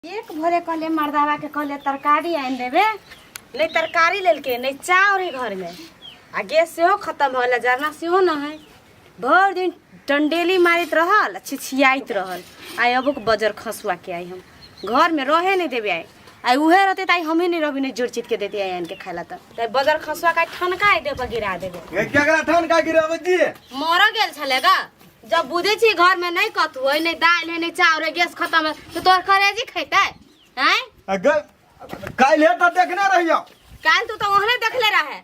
एक भरे कहले मर्दावा के कहले तरकारी आन देवे नहीं तरकारी लेके नहीं चाउर है घर में आ गैस से खत्म होला जरना से न है भर दिन डंडेली मारित रहल छिछियाइत रहल आई अब बजर खसुआ के आई हम घर में रहे नहीं देवे आई आई उहे रहते ताई हमें नहीं रवि नहीं जोड़ चित के देते आई के खाला त बजर खसुआ का ठनका दे पर गिरा देबे क्या करा ठनका गिरावे जी मर गेल छलेगा जब बुझे छी घर में नहीं कथु है नहीं दाल है नहीं चाउर है गैस खत्म है तो तोर करेजी खैते हैं अगर काल है तो देखने रहियो काल तू तो ओहने देखले रहे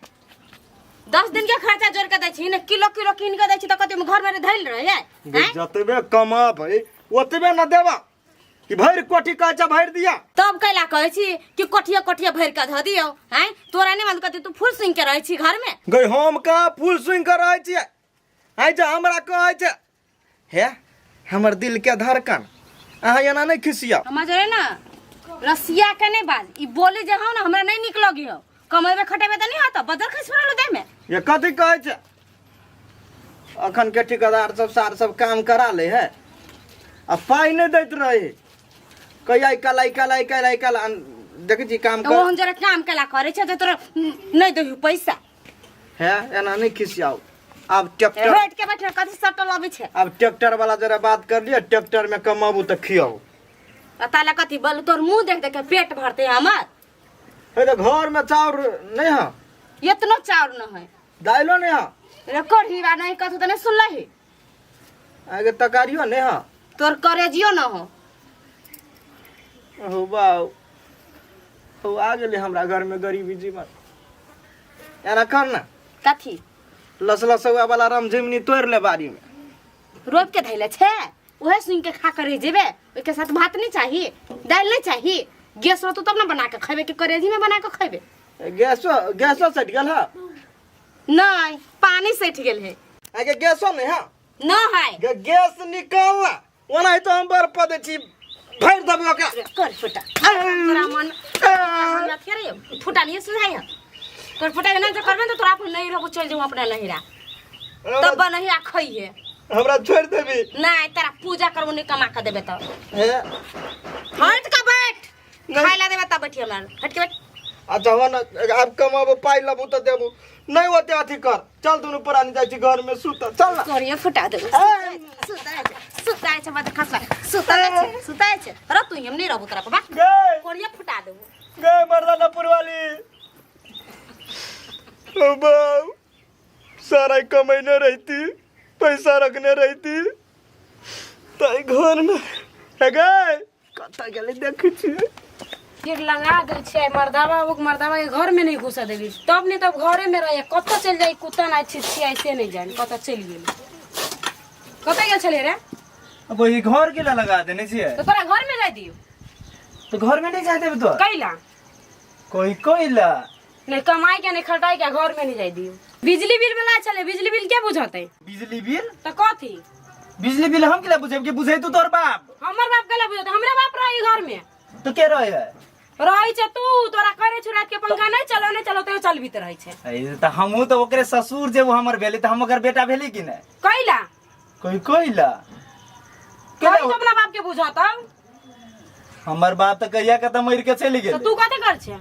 10 दिन के खर्चा जोड़ के दै छी ने किलो किलो कीन के दै छी त कते में घर में धैल रहे हैं जतबे कमा भाई ओतबे न देबा कि भर कोठी काचा भर दिया तब कैला कहै छी कि कोठिया कोठिया भर के ध दियो हैं तोरा नहीं मन कते तू फुल सिंह के रहै छी घर में गई हम का फुल स्विंग कर रहै छी आइ जे हमरा कहै छै हे हमर दिल के धड़कन अहाँ एना नहीं खिसिया समझ रे ना रसिया के नहीं बात ई बोली जे हो ना हमरा नहीं निक लगी हो कमेबे खटेबे त नहीं होत बदर खस पड़ल दे में ये कथि कहै छै अखन के ठेकेदार सब सार सब काम करा ले है आ पाई नहीं दैत रहे कई कल देखे छी काम कर ओहन जरा काम केला करे छै त तोरा नहीं देहु पैसा है एना नहीं खिसियाओ अब ट्रैक्टर हेट के बैठे कथि सटल आबै छै अब ट्रैक्टर वाला जरा बात कर लिया ट्रैक्टर में कमाबू त खियाओ ताला कथि बोल तोर मुंह देख देख के पेट भरते हमर हे तो घर में चाउर नहीं है इतना चाउर न है दाइलो नहीं है रे कढ़ीवा नहीं कथु त नहीं सुनलही आगे तकारियो नहीं है तोर करेजियो न हो हो बाऊ हो आ गेले हमरा घर में गरीबी जीवन एना कर ना कथि लसलसवा वाला रमझिमनी तोड़ ले बारी में रोप के धैले छे ओहे सुन के खा कर जेबे ओके के साथ भात नहीं चाहिए दाल नहीं चाहिए गैस हो तो तब ना बना के खइबे कि करेजी में बना के खइबे गैसो सट गेल है नहीं पानी सट गेल है आगे गैसो नहीं है न है गैस निकालना ओना ही तो हम बर पदे छी भर दबो का कर फुटा तोरा मन हमरा फेरे फुटा नहीं सुनाय तोर फुटा नहीं तो करबे तो तोरा अपन नहीं रहो चल जाऊं अपना लहिरा तब नहीं आ खइए हमरा छोड़ देबी नहीं तेरा पूजा करबो नहीं कमा के देबे त है हट का बैठ खाइला देबे त बैठी हमरा हट के बैठ अच्छा हो ना आप कमाबो पाई लबू तो देबू नहीं होते अथी कर चल दोनों पुरानी जाई छी घर में सुत चल ना कोरिया फुटा दे सुताय छ मत खसला सुताय छ र तू हम नहीं रहबो तोरा बाबा कोरिया फुटा देबो गए मर्दानापुर वाली ओ बाऊ सारा कमाईने रहती पैसा रखने रहती ताई घर में है गए कता गेले देख छी फिर लगा दे छै मर्दावा के घर में नहीं घुसा देबी तब नहीं तब घरे में रहे कत चल जाई कुत्ता ना छिछी ऐसे नहीं जान कत चल गेल कत गेल छले रे अब ये घर के लगा देने छी तो तोरा घर में जाई दियो तो घर में नहीं जाते तो कैला कोईला नहीं कमाई के नहीं खटाई के घर में नहीं जाई दियो बिजली बिल वाला चले बिजली बिल क्या बुझाते बिजली बिल तो कथी बिजली बिल हम केला बुझे के बुझे तू तोर बाप हमर बाप केला बुझाते हमरा बाप रही घर में तो के रहे है रही छे तू तोरा करे छु रात के पंखा नहीं चलो तो चल भी त रही छे त हमहु तो ओकरे ससुर जे वो हमर भेली त हम ओकर बेटा भेली कि नहीं कैला कोईला कोई तो अपना बाप के बुझाता हमर बाप त कहिया के त मर के चली गेल तो तू कते कर छे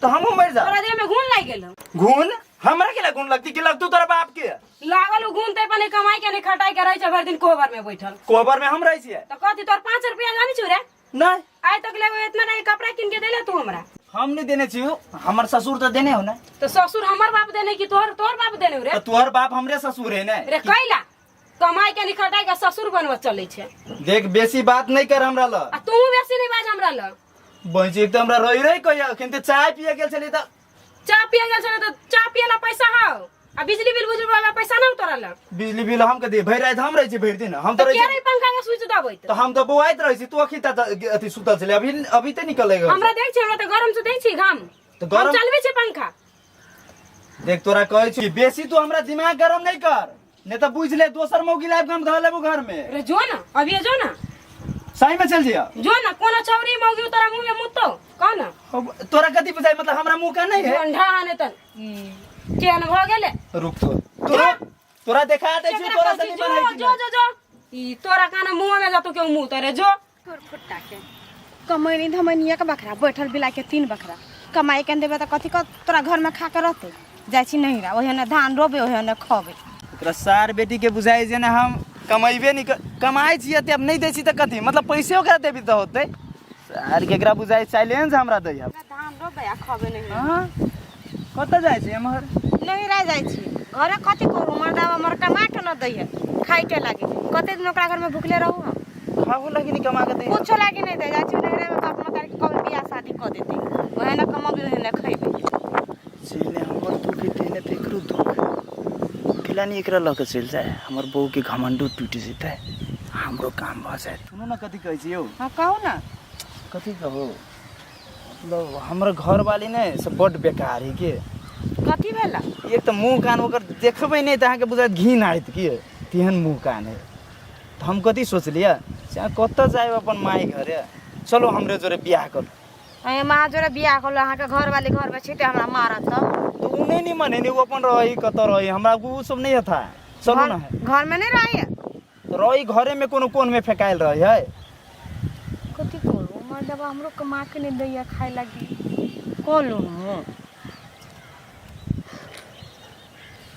तो हमहु मर जा तोरा देह में घून लाग गेल घून हमरा के गुण लगती कि लगतू तोरा बाप के लागल घून ते पने कमाई के नहीं खटाई के रही छे भर दिन कोहबर में बैठल कोबर में हम रही छिए तो कथी तोर 5 रुपया जानी छु रे नहीं आय तक ले इतना नहीं कपड़ा किन के देले तू हमरा हम नहीं देने छियो हमर ससुर तो देने हो ना तो ससुर हमर बाप देने की तोर बाप देने रे तो तोहर बाप हमरे ससुर है ना रे कैला कमाई के नहीं खटाई के ससुर बनव चले छे देख बेसी बात नहीं कर हमरा ल आ तू बेसी नहीं बाज हमरा ल बंची एकदम हमरा रही कहिया खनते चाय पिए गेल छली त चाय पिए गेल छले तो चाय पिएला पैसा हाउ आ बिजली बिल बुझल वाला पैसा न उतरल बिजली बिल हम के दे भर रात हम रही छी भर दिन हम तो रही छी पंखा के स्विच दबाई तो हम तो बुआइत रही छी तू अखी त अथी सुतल छले अभी ते निकलेगा हमरा देख छी हमरा त गरम से देख छी घाम तो गरम चलबे छी पंखा देख तोरा कहै छी बेसी तू हमरा दिमाग गरम नहीं कर नहीं तो बुझ ले दोसर मौगी लाइब हम धर लेबो घर में रे जो ना अभी जो ना सही में चल जिया जो ना कोनो छौरी मौगी तोरा मुंह में मुतो कह ना तोरा कथि बुझाई मतलब हमरा मुंह का नहीं है ठंडा आने त केन भ गेले रुक तो तोरा देखा दे छी तोरा से नहीं जो ई तोरा काना मुंह में जातो के मुंह तोरे जो तोर फुट्टा के कमैनी धमैनी एक बखरा बैठल बिला के 3 बखरा कमाई के देबे त कथी क तोरा घर में खा के रहते जाइ छी नहीं रा ओहे ने धान रोबे ओहे ने खबे तोरा सार बेटी के बुझाई जे ना हम कमाइबे नहीं कमाई छिए ते अब नहीं देसी त कथी मतलब पैसे ओकरा देबी त होते सार केकरा बुझाई चैलेंज हमरा दै अब धान रोबे आ खबे नहीं हां कत जाय छै हमर नहीं रह जाइ छी घरे कथी करू मर्दावा मर कमा के न दैय खाइटे लागे कते दिन ओकरा घर में भूखले रहू हम खाओ लगी नहीं कमा के दे कुछो लागे नहीं दे जाइ छी नहीं रे में अपना तारीख कब बियाह शादी क देते ओहे ने कमाबे ओहे ने खइबे सीने हमर दुख तेने ते एकरो दुख किलानी एकरा लके चल जाए हमर बहू के घमंडू टूट जेतै हमरो काम भ जाए सुनो ना कथी कहै छी यौ हां कहू ना कथी कहो मतलब हमर घर वाली ने से बड बेकार है के कथी भेला एक तो मुंह कान ओकर देखबै नहीं त अहाँ के बुझात घिन आइत के तेहन मुंह कान है तो हम कथी सोचलिए से कत जाए अपन माई घरे चलो हमरे जोरे बियाह कर ए मां जोरे बियाह करलो अहाँ के घर वाली घर में छिटे हमरा मारत तो उ नहीं माने नहीं वो अपन रही कत रही हमरा उ सब नहीं था चलो ना घर में नहीं रही रही घरे में कोनो कोन में फेकाइल रही है कथी करू मां जब हमरो कमा के नहीं दैया खाए लगी कोलो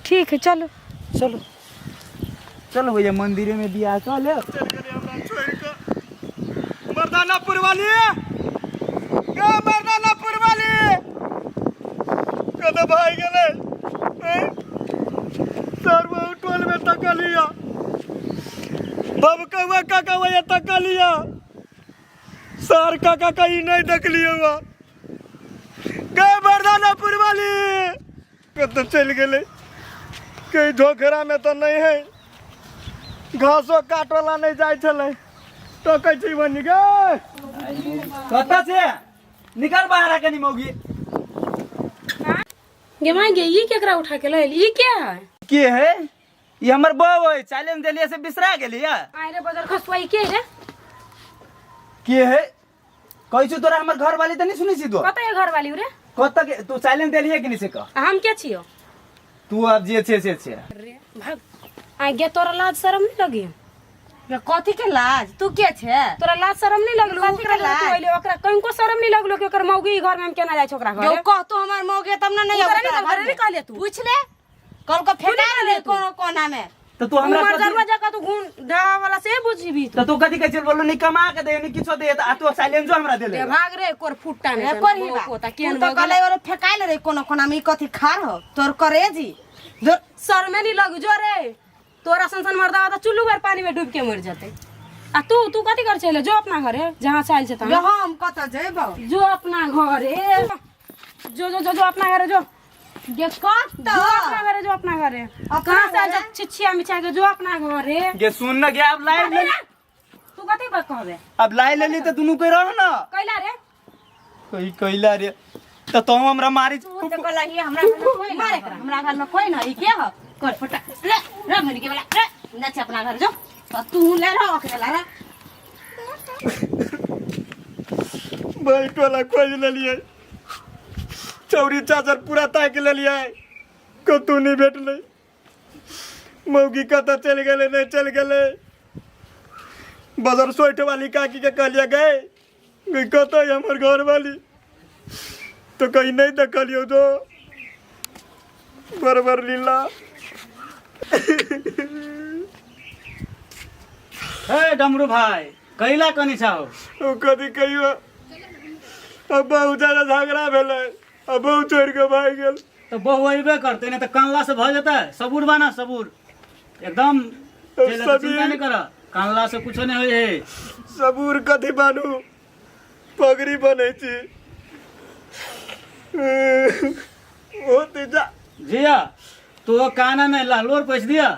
ठीक है चलो चलो चलो भैया मंदिर में बियाह कर ले मर्दानापुर वाली क्या मर्दानापुर वाली कदे भाई गेले सर वो टोल में तकलिया बब कवा काका वया तकलिया सर काका कहीं नहीं देखलिएगा क्या मर्दानापुर वाली कद चल गेले कहीं ढोकरा में तो नहीं है घासो काटवाला नहीं जाए छले तो कैसे बनी गए कत से निकल बाहर कनी मौगी गे मां गे ई केकरा उठा के लैल ई क्या है के है ये हमर बहू है चैलेंज देलिए से बिसरा गेलिए आइ रे बदर खसवाई के रे के है कैसे तोरा हमर घर वाली त नहीं सुनी छी तो कत है घर वाली रे कत के तू चैलेंज देलिए कि नहीं से कह हम के छियो तू अब जे छे से रे भाग आ गे तोरा लाज शरम नहीं लगी ये कथी के लाज तू के छे तोरा लाज शरम नहीं लगलो कथी के लाज? ओकरा कनको शरम नहीं लगलो कि ओकर मौगी घर में हम केना जाय छ ओकरा जो घर कह तू हमर मौगे तब ना नहीं ओकरा अब नहीं घर नहीं कहले तू पूछ ले कल को फेंका नहीं ले तू। कोनो कोना में तो तू हमरा उमर कथी- दरवाजा का तू घूम ढा वाला से बुझबी तो तू कथी कहै बोलो नहीं कमा के दे नहीं किछो दे आ तू चैलेंज हमरा देले दे भाग रे कोर फुट्टा ए नहीं पर ही बा पोता तू केन तो भगले कले और फेंकाइल रे कोनो कोना में ई कथी खार हो तोर करेजी जो सर में नहीं लग जो रे तोरा संसन मरदा तो चुल्लू भर पानी में डूब के मर जाते आ तू कथी कर चले जो अपना घरे जहां से आइल जो हम कत जेबो जो अपना घरे जो अपना घरे जो ये कत जो अपना घरे जो अपना घरे कहां से आइल छिछिया मिछा के जो अपना घरे ये सुन न गया अब लाइन ले तू कथी बक कहबे अब लाइन ले ली तो दुनु कोई रहो ना कैला रे कोई कैला रे तो हमरा मारी तू तो कला ही हमरा घर में कोई मारे हमरा घर में कोई नहीं के हो कर फटा रे मेरी के वाला रे नचे अपना घर जो तो तू ले रहा अकेला रे भाई टोला खोज लेलिए चौरी चाचर पूरा ताक लेलिए कतू नहीं भेटले मौगी कत चल गए नहीं चल गए बजर सोठ वाली काकी के कहलिए गए कत हमर घर वाली तो कहीं नहीं देखलियो तो बरबर लीला ए डमरू भाई कैला कनी छाओ कथी कहियो अब बहुत ज्यादा झगड़ा भेलै अब बहुत छोड़ के भाग गेल तो बहु अबे करते नहीं तो कानला से भ जाता है सबूर बना सबूर एकदम चिंता नहीं कर कानला से कुछ नहीं है सबूर कथी बानू पगड़ी बनै छी होते जा जिया तो काना में लहलोर पैस दिया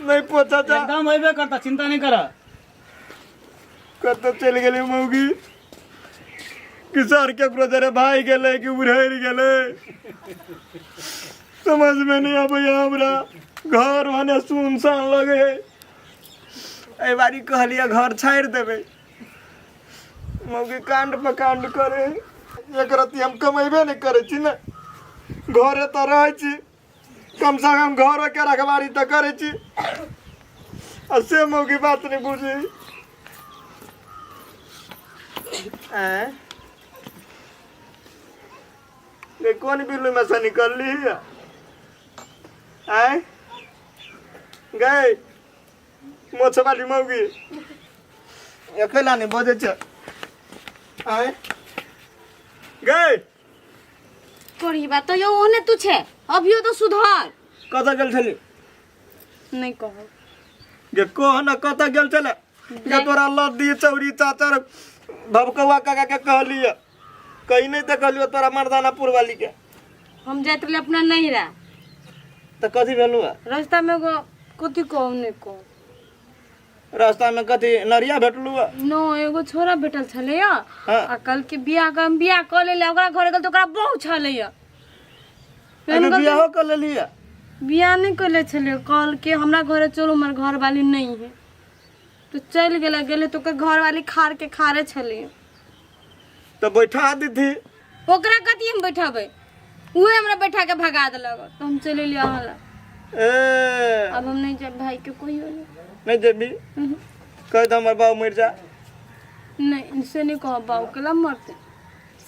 नहीं पहुंचा जा एकदम अबे करता चिंता नहीं कर कत चल गेले मौगी किसार के जरे भाई गेले कि उड़ैर गेले समझ में नहीं आबै हमरा घर भने सुनसान लगे ए बारी कहलिए घर छाड़ देबे मौगी कांड पर कांड करे एक रति हम कमेबे नहीं करे छी ना घरे तो रहे छी कम से कम घर के रखवारी तो करे छी आ से मौगी बात नहीं बुझी हैं? ये कौन बिल्लू में से निकल ली है? हैं? गए मोछवाली मौगी अकेला नहीं बोझे छ हैं? गए कोरी बात तो यो ओने तू छे अभियो तो सुधार कत गेल छली नहीं कहो जे कह न कत गेल छले ये तोरा लद्दी चौरी चाचर भबकवा काका के कहलिए कहीं नहीं देखलियो तोरा मर्दानापुर वाली के हम जात रहे अपना नहीं रहा तो कथी भेलु रास्ता में गो कथी कहू नहीं कहू रास्ता में कथी नरिया भेटलु नो एगो छोरा भेटल छले या हाँ। आ कल के बियाह कर लेले ओकरा घरे गल तो ओकरा बहु छले या अरे बियाह कर लेलिए बियाह नहीं करले छले कल के हमरा घरे चलो हमर घर वाली नहीं है तो चल गेले तो के घर वाली खार के खारे छले तो बैठा दी थी ओकरा कथी हम बैठाबे उहे हमरा बैठा के भगा देलक तो हम चले लिया हला ए अब हम नहीं जाब भाई के कोई होले नहीं देबी कह दो हमर बाबू मर जा नहीं इनसे नहीं कह बाबू केला मरते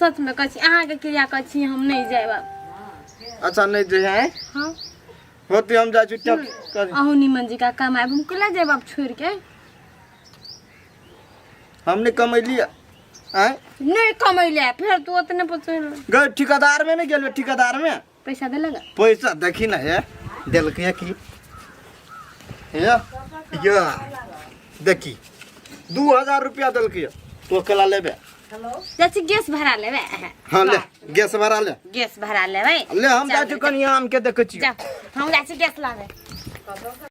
सच में कह छी अहाँ के क्रिया कह छी हम नहीं जाए बाप अच्छा नहीं जे है हाँ होती हम जा चुटक कर अहो निमन जी का काम आए हम केला जाए बाप छोड़ के हमने कमैलिया हैं नहीं कमैले फिर तू उतने पचल गए ठेकेदार में नहीं गेल ठेकेदार में पैसा दे लगा पैसा देखी ना है दिलके की है या देखी 2000 रुपया दिलके तो कला लेबे चाची गैस भरा लेबे हाँ ले गैस भरा ले गैस भरा लेबे ले हम जा चुकन आम के देखे छी जा हम जा गैस लावे